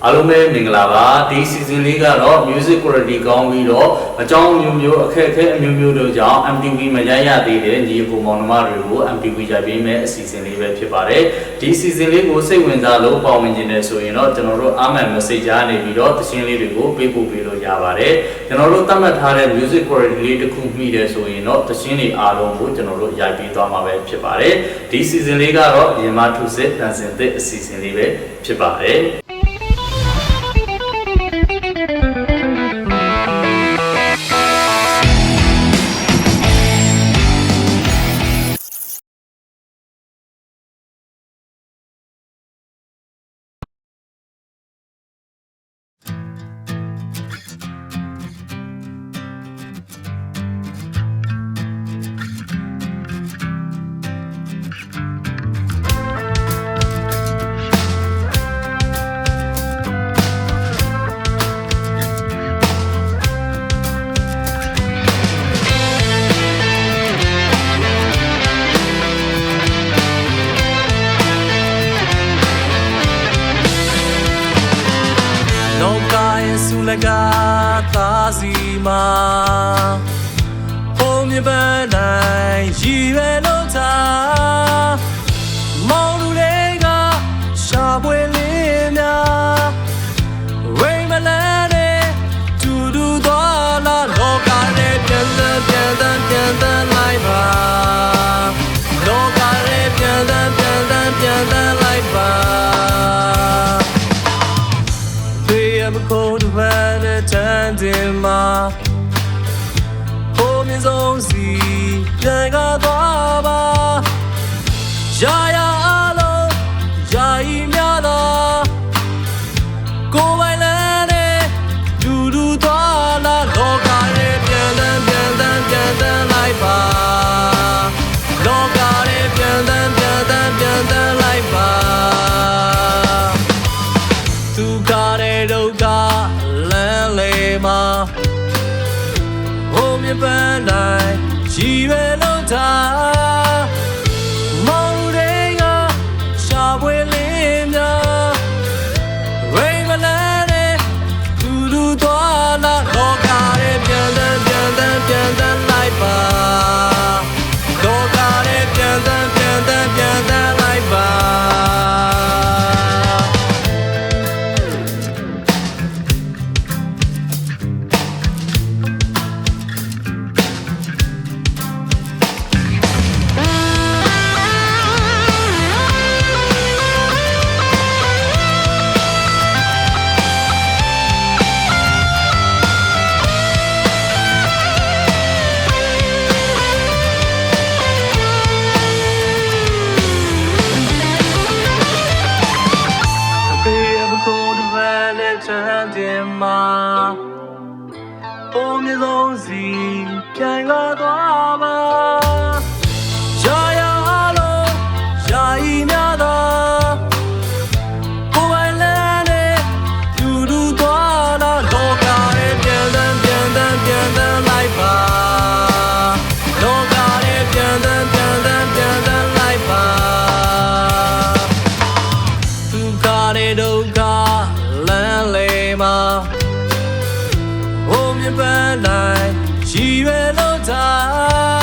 အားလုံးပဲမင်္ဂလာပါဒီ season လေးကတော့ music quality ကောင်းပြီးတော့အကြောင်းမျိုးမျိုးအခက်အခဲအမျိုးမျိုးတို့ကြောင့် MTV မရရသေးတဲ့ညီအကိုမောင်နှမတွေကို MTV ရိုက်ပေးမယ်အစီအစဉ်လေးပဲဖြစ်ပါတယ်ဒီ season လေးကိုစိတ်ဝင်စားလို့ပါဝင်ခြင်းနဲ့ဆိုရင်တော့ကျွန်တော်တို့အားမှန် message ကြားနေပြီးတော့သင်းလေးတွေကိုပေးပို့ပေးလို့ရပါတယ်ကျွန်တော်တို့သတ်မှတ်ထားတဲ့ music quality လေးတစ်ခုမိတယ်ဆိုရင်တော့သင်းတွေအားလုံးကိုကျွန်တော်တို့ရိုက်ပေးသွားမှာပဲဖြစ်ပါတယ်ဒီ season လေးကတော့ရမထုစစ်တန်စင်သစ်အစီအစဉ်လေးပဲဖြစ်ပါတယ်ကသာစီမာဘုံမြပန်းနိုင်ရည်ရွယ်လို့ထားမောင်လူတွေကရှာပွေလေးများဝိမလန်းတဲ့တူတူသွားလာလောကနဲ့ပြန်သန်းလိုက်ပါလောကနဲ့ပြန်သန်းလိုက်ပါမခုံးတစ်ဖက်နဲ့တန်းတင်မှာဘုံမြင့်ဆုံးစီပြန်ကားသွားပါရာရာအလုံးယာယီများသာကိုယ်ပိုင်လန်းနဲ့တူတူသွားလာလောကရဲ့ပြန်သန်းလိုက်ပါလောကရဲ့ပြန်သန်းလိုက်ပါသူကားတဲ့ဒုက္ခလမ်းလေးမှာဘုံမြပန်းတိုင်းရည်ရွယ်လို့ထားမောင်လူတွေကရှာပွေလေးများဝိမလန်းတဲ့သူလူသွားလာလောကရဲ့ပြန်သန်းလိုက်ပါလောကရဲ့ပြန်သန်းလိုက်ပါမှာဘုံမြင့်ဆုံးစီပြန်လာသွားပါရာရာလုံးယာယီများသာကိုယ်ပိုင်လန်းနဲ့တူတူသွားလာလောကရဲ့ပြန်သန်းလိုက်ပါလောကရဲ့ပြန်သန်းလိုက်ပါသူကားတဲ့ဒုက္ခလမ်းလေးမှာဘုံမြပန်းတိုင်းရည်ရွယ်လို့ထား